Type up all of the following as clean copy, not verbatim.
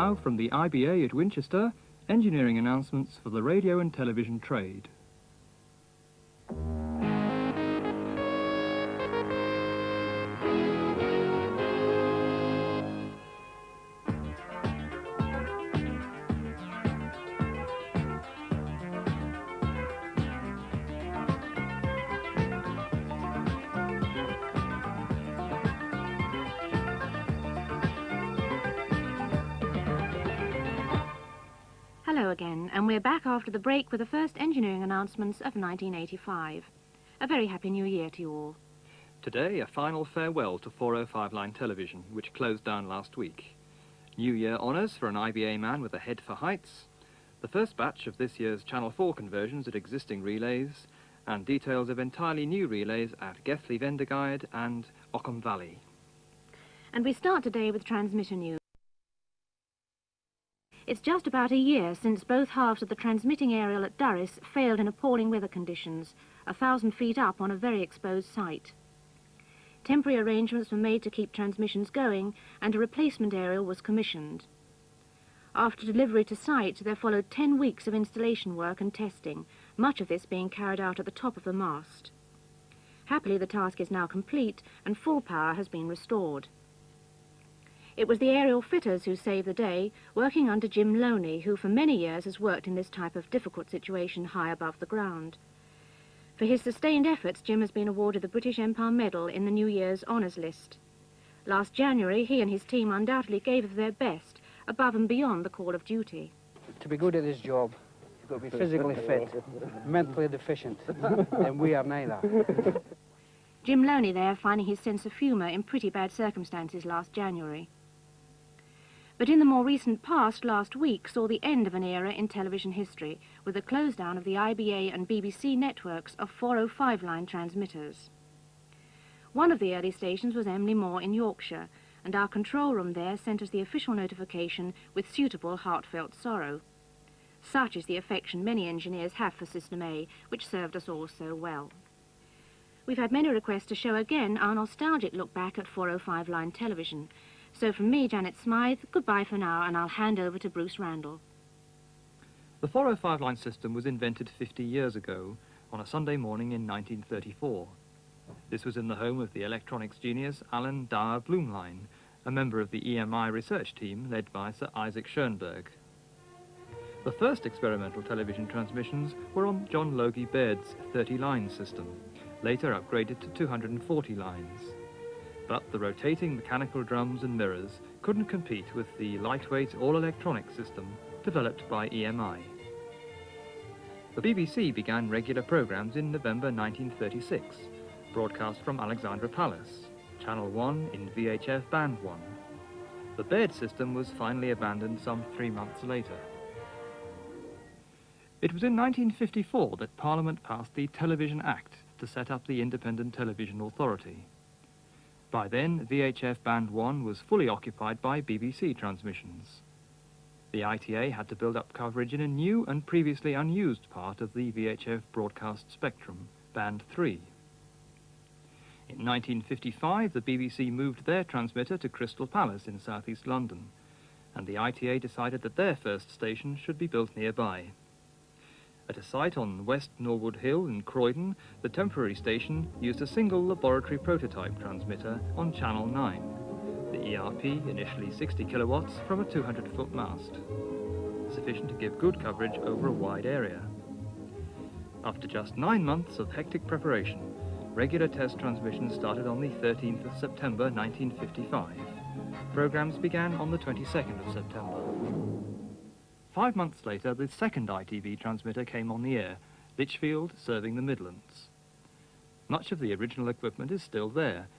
now from the IBA at Winchester, engineering announcements for the radio and television trade. Hello again, and we're back after the break with the first engineering announcements of 1985. A very happy new year to you all. Today, a final farewell to 405 line television, which closed down last week. New Year honours for an IBA man with a head for heights, the first batch of this year's Channel 4 conversions at existing relays, and details of entirely new relays at Gethley Venderguide and Ockham Valley. And we start today with transmitter news. It's just about a year since both halves of the transmitting aerial at Durris failed in appalling weather conditions, 1,000 feet up on a very exposed site. Temporary arrangements were made to keep transmissions going, and a replacement aerial was commissioned. After delivery to site, there followed 10 weeks of installation work and testing, much of this being carried out at the top of the mast. Happily, the task is now complete, and full power has been restored. It was the aerial fitters who saved the day, working under Jim Loney, who for many years has worked in this type of difficult situation high above the ground. For his sustained efforts, Jim has been awarded the British Empire Medal in the New Year's Honours List. Last January, he and his team undoubtedly gave of their best, above and beyond the call of duty. To be good at this job, you've got to be physically fit, mentally deficient, and we are neither. Jim Loney there finding his sense of humour in pretty bad circumstances last January. But in the more recent past, last week saw the end of an era in television history, with the close down of the IBA and BBC networks of 405 line transmitters. One of the early stations was Emley Moor in Yorkshire, and our control room there sent us the official notification with suitable heartfelt sorrow. Such is the affection many engineers have for System A, which served us all so well. We've had many requests to show again our nostalgic look back at 405 line television. So from me, Janet Smythe, goodbye for now, and I'll hand over to Bruce Randall. The 405 line system was invented 50 years ago, on a Sunday morning in 1934. This was in the home of the electronics genius Alan Dower Blumlein, a member of the EMI research team led by Sir Isaac Schoenberg. The first experimental television transmissions were on John Logie Baird's 30-line system, later upgraded to 240 lines. But the rotating mechanical drums and mirrors couldn't compete with the lightweight all-electronic system developed by EMI. The BBC began regular programmes in November 1936, broadcast from Alexandra Palace, Channel 1 in VHF Band 1. The Baird system was finally abandoned some 3 months later. It was in 1954 that Parliament passed the Television Act to set up the Independent Television Authority. By then, VHF Band 1 was fully occupied by BBC transmissions. The ITA had to build up coverage in a new and previously unused part of the VHF broadcast spectrum, Band 3. In 1955, the BBC moved their transmitter to Crystal Palace in southeast London, and the ITA decided that their first station should be built nearby. At a site on West Norwood Hill in Croydon, the temporary station used a single laboratory prototype transmitter on Channel 9, the ERP initially 60 kilowatts from a 200-foot mast, sufficient to give good coverage over a wide area. After just 9 months of hectic preparation, regular test transmissions started on the 13th of September 1955. Programs began on the 22nd of September. 5 months later, the second ITV transmitter came on the air, Lichfield serving the Midlands. Much of the original equipment is still there,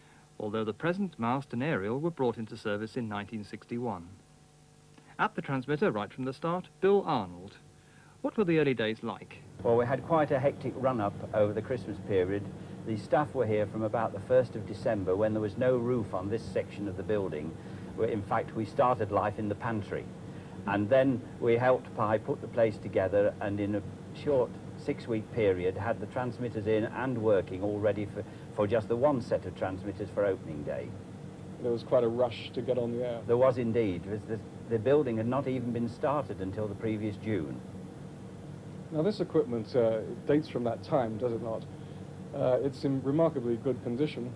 although the present mast and aerial were brought into service in 1961. At the transmitter, right from the start, Bill Arnold. What were the early days like? Well, we had quite a hectic run-up over the Christmas period. The staff were here from about the 1st of December, when there was no roof on this section of the building, where in fact we started life in the pantry. And then we helped Pi put the place together, and in a short 6-week period had the transmitters in and working all ready for just the one set of transmitters for opening day. there was quite a rush to get on the air. There was indeed. The building had not even been started until the previous June. Now this equipment dates from that time, does it not? It's in remarkably good condition,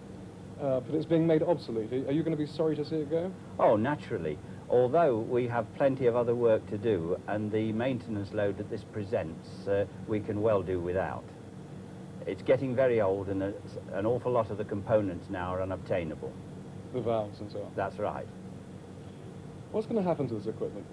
but it's being made obsolete. Are you going to be sorry to see it go? Oh, naturally. Although we have plenty of other work to do, and the maintenance load that this presents, we can well do without. It's getting very old, and an awful lot of the components now are unobtainable. The valves and so on. That's right. What's going to happen to this equipment?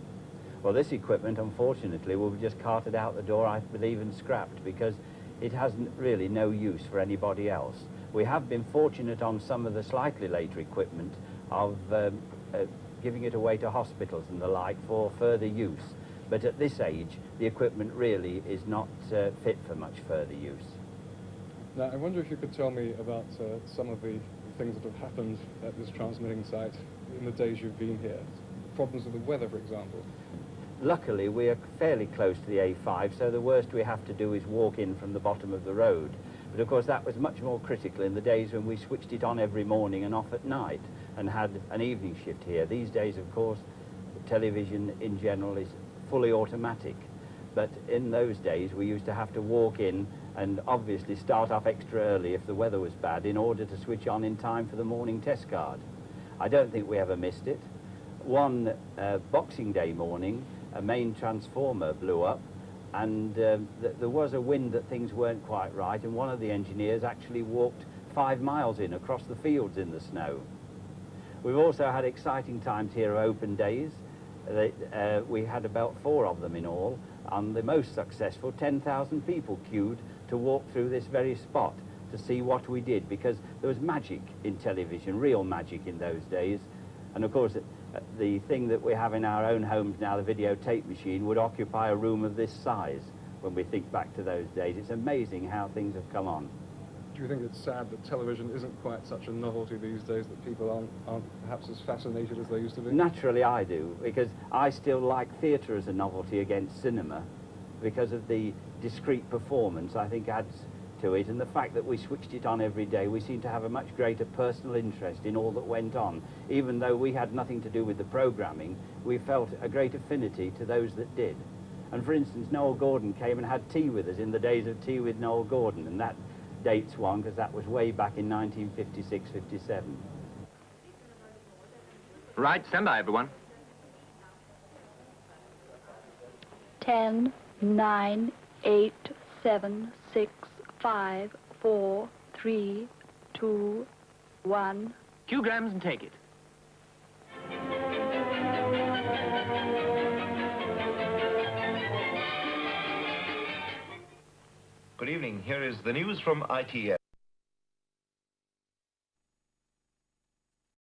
Well, this equipment, unfortunately, will be just carted out the door, I believe, and scrapped, because it has really no use for anybody else. We have been fortunate on some of the slightly later equipment of giving it away to hospitals and the like for further use. But at this age, the equipment really is not fit for much further use. Now, I wonder if you could tell me about some of the things that have happened at this transmitting site in the days you've been here. Problems with the weather, for example. Luckily, we are fairly close to the A5, so the worst we have to do is walk in from the bottom of the road. But of course, that was much more critical in the days when we switched it on every morning and off at night and had an evening shift here. These days, of course, television in general is fully automatic. But in those days, we used to have to walk in and obviously start off extra early if the weather was bad in order to switch on in time for the morning test card. I don't think we ever missed it. One Boxing Day morning, a main transformer blew up, and there was a wind that things weren't quite right, and one of the engineers actually walked 5 miles in across the fields in the snow. We've also had exciting times here of open days. We had about 4 of them in all, and the most successful, 10,000 people queued to walk through this very spot to see what we did, because there was magic in television, real magic in those days. And of course, the thing that we have in our own homes now, the videotape machine, would occupy a room of this size when we think back to those days. It's amazing how things have come on. Do you think it's sad that television isn't quite such a novelty these days, that people aren't perhaps as fascinated as they used to be? Naturally I do, because I still like theatre as a novelty against cinema, because of the discrete performance I think adds to it, and the fact that we switched it on every day. We seem to have a much greater personal interest in all that went on. Even though we had nothing to do with the programming, we felt a great affinity to those that did. And for instance, Noel Gordon came and had tea with us in the days of Tea with Noel Gordon, and that dates one because that was way back in 1956-57. Right, stand by, everyone. 10, 9, 8, 7, 6, 5, 4, 3, 2, 1. 2 grams and take it. Good evening. Here is the news from ITS.